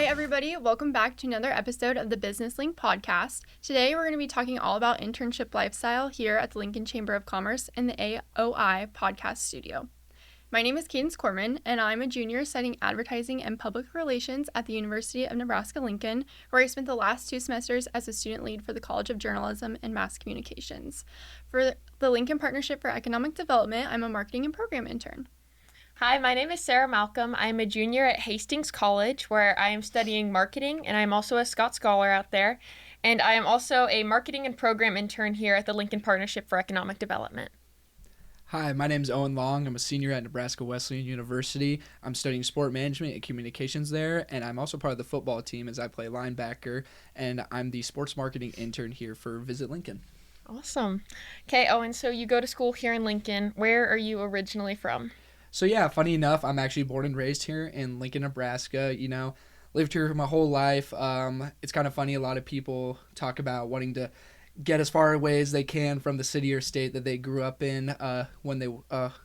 Hi, everybody. Welcome back to another episode of the BusinessLNK podcast. Today, we're going to be talking all about internship lifestyle here at the Lincoln Chamber of Commerce in the AOI Podcast Studio. My name is Caydence Corman, and I'm a junior studying advertising and public relations at the University of Nebraska-Lincoln, where I spent the last 2 semesters as a student lead for the College of Journalism and Mass Communications. For the Lincoln Partnership for Economic Development, I'm a marketing and program intern. Hi, my name is Sarah Malcolm. I'm a junior at Hastings College, where I am studying marketing, and I'm also a Scott Scholar out there. And I am also a marketing and program intern here at the Lincoln Partnership for Economic Development. Hi, my name is Owen Long. I'm a senior at Nebraska Wesleyan University. I'm studying sport management and communications there, and I'm also part of the football team as I play linebacker, and I'm the sports marketing intern here for Visit Lincoln. Awesome. Okay, Owen, so you go to school here in Lincoln. Where are you originally from? So yeah, funny enough, I'm actually born and raised here in Lincoln, Nebraska. Lived here my whole life. It's kind of funny. A lot of people talk about wanting to get as far away as they can from the city or state that they grew up in when they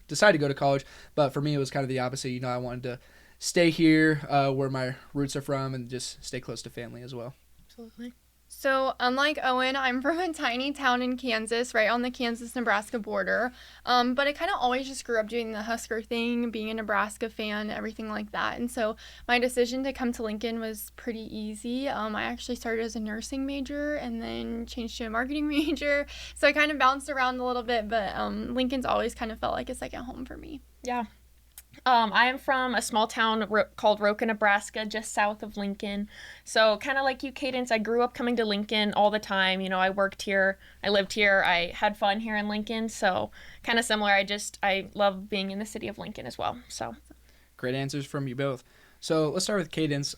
decide to go to college. But for me, it was kind of the opposite. I wanted to stay here where my roots are from and just stay close to family as well. Absolutely. So, unlike Owen, I'm from a tiny town in Kansas, right on the Kansas-Nebraska border. But I kind of always just grew up doing the Husker thing, being a Nebraska fan, everything like that. And so my decision to come to Lincoln was pretty easy. I actually started as a nursing major and then changed to a marketing major. So I kind of bounced around a little bit, but Lincoln's always kind of felt like a second home for me. Yeah. I am from a small town called Roca, Nebraska, just south of Lincoln. So kind of like you, Caydence, I grew up coming to Lincoln all the time. I worked here, I lived here, I had fun here in Lincoln. So kind of similar. I love being in the city of Lincoln as well. So great answers from you both. So let's start with Caydence.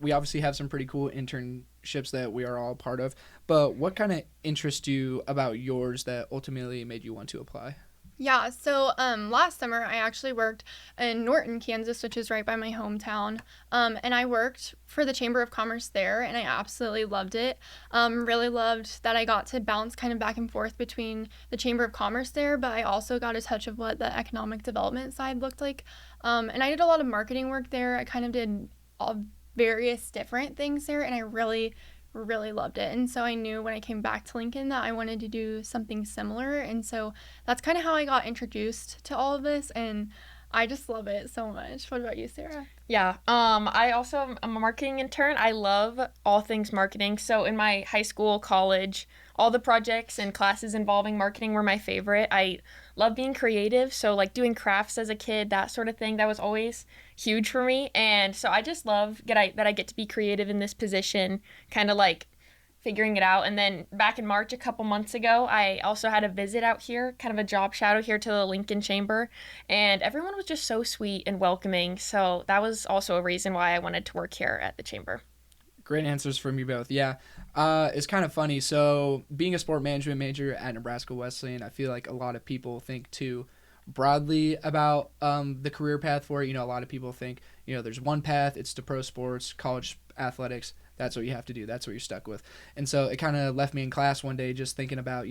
We obviously have some pretty cool internships that we are all part of. But what kind of interests you about yours that ultimately made you want to apply? Yeah, so last summer I actually worked in Norton, Kansas, which is right by my hometown, and I worked for the Chamber of Commerce there, and I absolutely loved it. Really loved that I got to bounce kind of back and forth between the Chamber of Commerce there, but I also got a touch of what the economic development side looked like, and I did a lot of marketing work there. I kind of did all various different things there, and I really loved it. And so I knew when I came back to Lincoln that I wanted to do something similar. And so that's kind of how I got introduced to all of this. And I just love it so much. What about you, Sarah? Yeah, I also am a marketing intern. I love all things marketing. So in my high school, college, all the projects and classes involving marketing were my favorite. I love being creative. So like doing crafts as a kid, that sort of thing, that was always huge for me. And so I just love that I get to be creative in this position, kind of like figuring it out. And then back in March, a couple months ago, I also had a visit out here, kind of a job shadow here to the Lincoln Chamber, and everyone was just so sweet and welcoming. So that was also a reason why I wanted to work here at the Chamber. Great answers from you both. Yeah, it's kind of funny. So being a sport management major at Nebraska Wesleyan, I feel like a lot of people think too broadly about the career path for it. A lot of people think, there's one path, it's to pro sports, college athletics. That's what you have to do. That's what you're stuck with. And so it kind of left me in class one day just thinking about,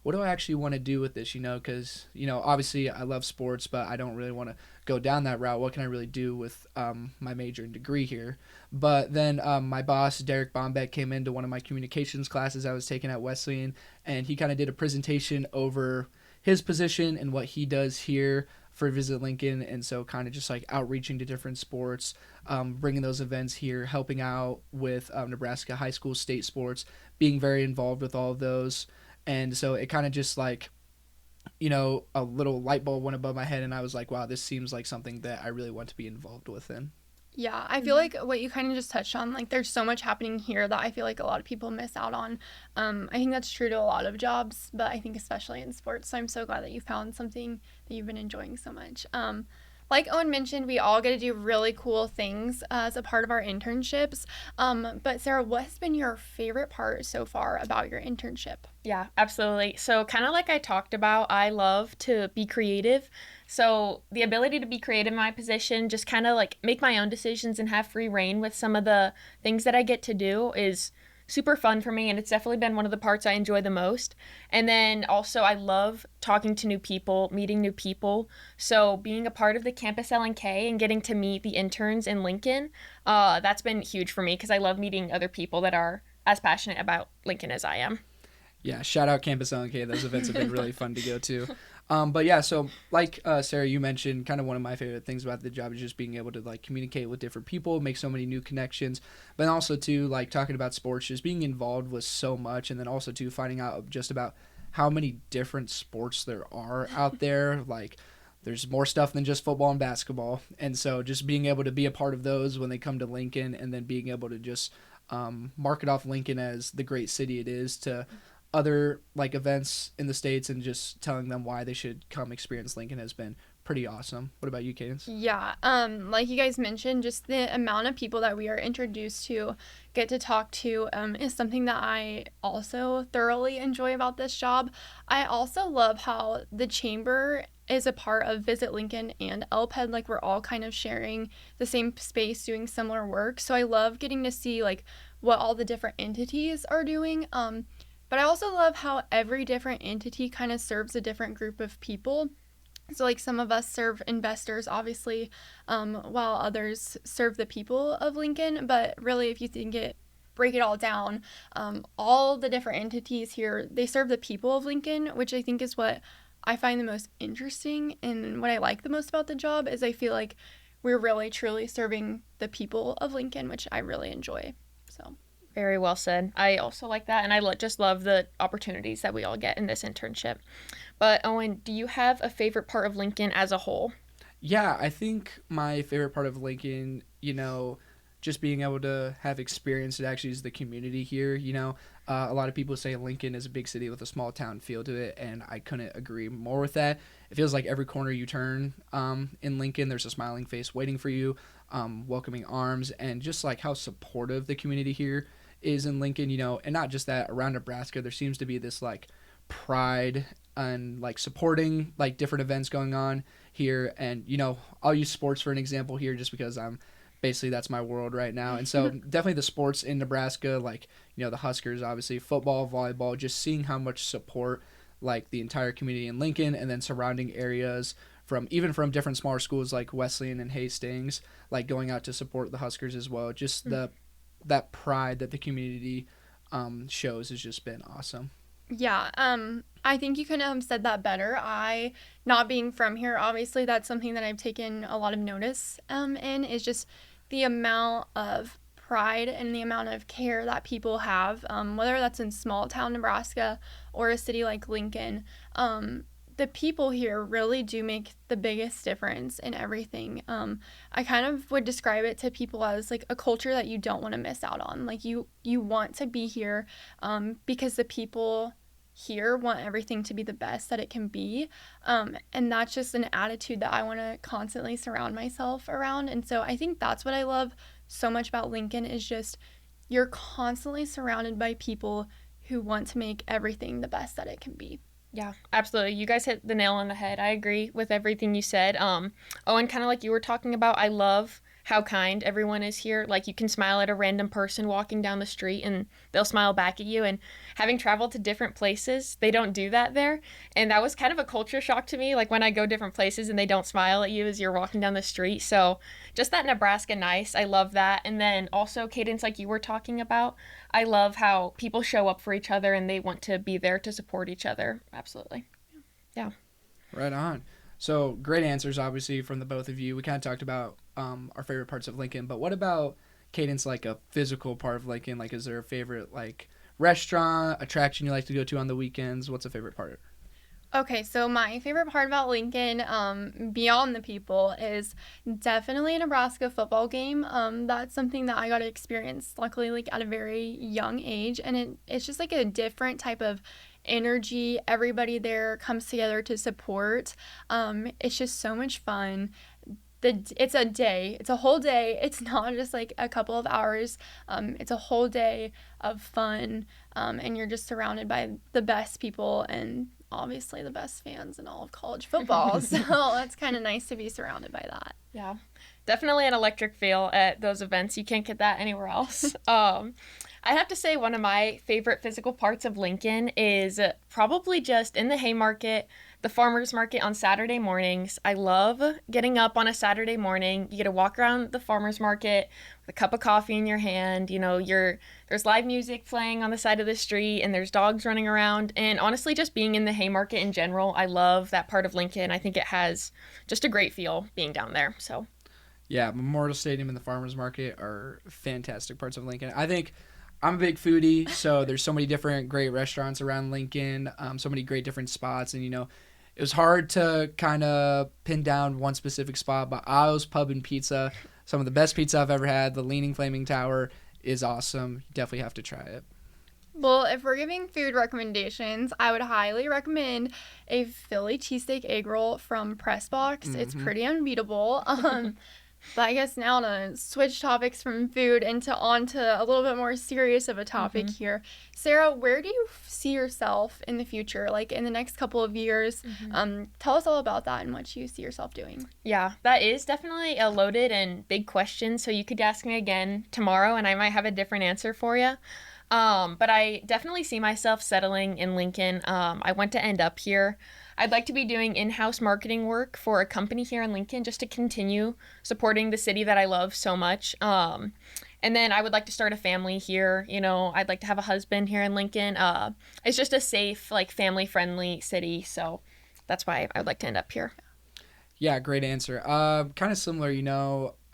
what do I actually want to do with this, because, obviously I love sports, but I don't really want to go down that route. What can I really do with my major and degree here? But then my boss, Derek Bombeck, came into one of my communications classes I was taking at Wesleyan, and he kind of did a presentation over his position and what he does here for Visit Lincoln. And so kind of just like outreaching to different sports, bringing those events here, helping out with Nebraska high school state sports, being very involved with all of those. And so it kind of just like, a little light bulb went above my head, and I was like, wow, this seems like something that I really want to be involved with in. Yeah, I feel like what you kind of just touched on, like there's so much happening here that I feel like a lot of people miss out on. I think that's true to a lot of jobs, but I think especially in sports. So I'm so glad that you found something that you've been enjoying so much. Like Owen mentioned, we all get to do really cool things as a part of our internships. But Sarah, what has been your favorite part so far about your internship? Yeah, absolutely. So kind of like I talked about, I love to be creative. So the ability to be creative in my position, just kind of like make my own decisions and have free reign with some of the things that I get to do is super fun for me, and it's definitely been one of the parts I enjoy the most. And then also I love talking to new people, meeting new people. So being a part of the Campus LNK and getting to meet the interns in Lincoln, that's been huge for me because I love meeting other people that are as passionate about Lincoln as I am. Yeah, shout out Campus LNK. Those events have been really fun to go to. But yeah, so like Sarah, you mentioned, kind of one of my favorite things about the job is just being able to like communicate with different people, make so many new connections, but also too, like talking about sports, just being involved with so much, and then also too finding out just about how many different sports there are out there. Like there's more stuff than just football and basketball, and so just being able to be a part of those when they come to Lincoln, and then being able to just market off Lincoln as the great city it is to other like events in the States, and just telling them why they should come experience Lincoln has been pretty awesome. What about you, Caydence? Yeah, like you guys mentioned, just the amount of people that we are introduced to, get to talk to, is something that I also thoroughly enjoy about this job. I also love how the chamber is a part of Visit Lincoln and LPED. Like we're all kind of sharing the same space, doing similar work. So I love getting to see like what all the different entities are doing. But I also love how every different entity kind of serves a different group of people. So like some of us serve investors, obviously, while others serve the people of Lincoln. But really, if you break it all down, all the different entities here, they serve the people of Lincoln, which I think is what I find the most interesting. And what I like the most about the job is I feel like we're really, truly serving the people of Lincoln, which I really enjoy. So. Very well said. I also like that, and I just love the opportunities that we all get in this internship. But Owen, do you have a favorite part of Lincoln as a whole? Yeah, I think my favorite part of Lincoln, just being able to have experience, it actually is the community here. A lot of people say Lincoln is a big city with a small town feel to it, and I couldn't agree more with that. It feels like every corner you turn in Lincoln, there's a smiling face waiting for you, welcoming arms, and just like how supportive the community here is in Lincoln, and not just that, around Nebraska, there seems to be this like pride and like supporting like different events going on here. And, I'll use sports for an example here just because that's my world right now. And so definitely the sports in Nebraska, like, the Huskers, obviously football, volleyball, just seeing how much support like the entire community in Lincoln and then surrounding areas from different smaller schools like Wesleyan and Hastings, like going out to support the Huskers as well. Just that pride that the community shows has just been awesome. Yeah, I think you couldn't have said that better. I, not being from here, obviously that's something that I've taken a lot of notice in, is just the amount of pride and the amount of care that people have, whether that's in small town Nebraska or a city like Lincoln. The people here really do make the biggest difference in everything. I kind of would describe it to people as like a culture that you don't want to miss out on. Like you want to be here because the people here want everything to be the best that it can be. And that's just an attitude that I want to constantly surround myself around. And so I think that's what I love so much about Lincoln is just you're constantly surrounded by people who want to make everything the best that it can be. Yeah, absolutely. You guys hit the nail on the head. I agree with everything you said. Owen, kind of like you were talking about, I love how kind everyone is here. Like you can smile at a random person walking down the street and they'll smile back at you. And having traveled to different places, they don't do that there. And that was kind of a culture shock to me. Like when I go different places and they don't smile at you as you're walking down the street. So just that Nebraska nice. I love that. And then also Caydence, like you were talking about, I love how people show up for each other and they want to be there to support each other. Absolutely. Yeah. Right on. So great answers, obviously, from the both of you. We kind of talked about our favorite parts of Lincoln, but what about Caydence, like a physical part of Lincoln? Like, is there a favorite like restaurant, attraction you like to go to on the weekends? What's a favorite part? Okay, so my favorite part about Lincoln, beyond the people, is definitely a Nebraska football game. That's something that I got to experience, luckily, like at a very young age, and it's just like a different type of energy. Everybody there comes together to support. It's just so much fun. It's a whole day. It's not just like a couple of hours. It's a whole day of fun, and you're just surrounded by the best people and obviously the best fans in all of college football. So it's kind of nice to be surrounded by that. Yeah, definitely an electric feel at those events. You can't get that anywhere else. I have to say one of my favorite physical parts of Lincoln is probably just in the Haymarket, the farmers market on Saturday mornings. I love getting up on a Saturday morning. You get to walk around the farmers market with a cup of coffee in your hand. You know, there's live music playing on the side of the street, and there's dogs running around. And honestly, just being in the Haymarket in general, I love that part of Lincoln. I think it has just a great feel being down there. So Yeah, Memorial Stadium and the farmers market are fantastic parts of Lincoln. I think I'm a big foodie, so there's so many different great restaurants around Lincoln, so many great different spots, and it was hard to kind of pin down one specific spot, but Isles Pub and Pizza, some of the best pizza I've ever had. The Leaning Flaming Tower is awesome. You definitely have to try it. Well, if we're giving food recommendations, I would highly recommend a Philly cheesesteak egg roll from Pressbox. It's pretty unbeatable. But I guess now to switch topics from food onto a little bit more serious of a topic here. Sarah, where do you see yourself in the future, like in the next couple of years? Tell us all about that and what you see yourself doing. yeah, that is definitely a loaded and big question. So you could ask me again tomorrow and I might have a different answer for you. But I definitely see myself settling in Lincoln. I want to end up here. I'd like to be doing in-house marketing work for a company here in Lincoln just to continue supporting the city that I love so much. And then I would like to start a family here. I'd like to have a husband here in Lincoln. It's just a safe, like family-friendly city. So that's why I would like to end up here. Yeah, great answer. Kind of similar,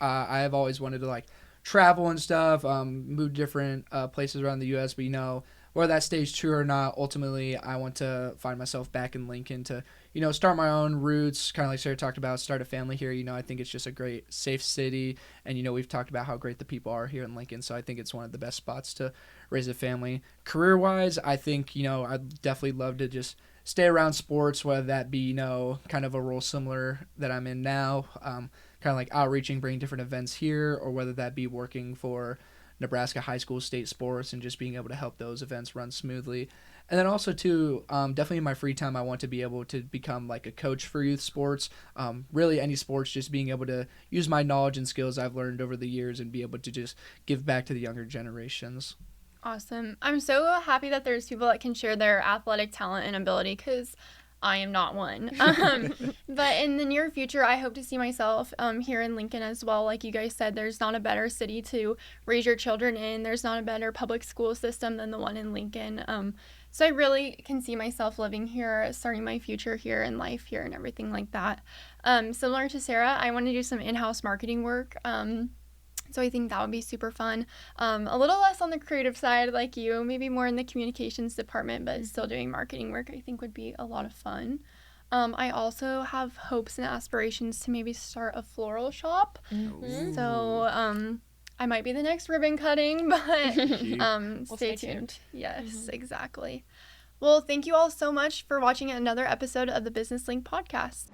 I have always wanted to like travel and stuff, move different places around the U.S., but whether that stays true or not, ultimately I want to find myself back in Lincoln to, start my own roots, kind of like Sarah talked about, start a family here. I think it's just a great, safe city, and, we've talked about how great the people are here in Lincoln, so I think it's one of the best spots to raise a family. Career-wise, I think, I'd definitely love to just stay around sports, whether that be, kind of a role similar that I'm in now, kind of like outreaching, bringing different events here, or whether that be working for Nebraska high school state sports and just being able to help those events run smoothly. And then also too, definitely in my free time, I want to be able to become like a coach for youth sports, really any sports, just being able to use my knowledge and skills I've learned over the years and be able to just give back to the younger generations. Awesome. I'm so happy that there's people that can share their athletic talent and ability, because I am not one. But in the near future, I hope to see myself here in Lincoln as well. Like you guys said, there's not a better city to raise your children in. There's not a better public school system than the one in Lincoln. So I really can see myself living here, starting my future here and life here and everything like that. Similar to Sarah, I want to do some in-house marketing work. So I think that would be super fun. A little less on the creative side like you, maybe more in the communications department, but still doing marketing work I think would be a lot of fun. I also have hopes and aspirations to maybe start a floral shop. So I might be the next ribbon cutting, but stay tuned. Yes, exactly. Well, thank you all so much for watching another episode of the BusinessLNK podcast.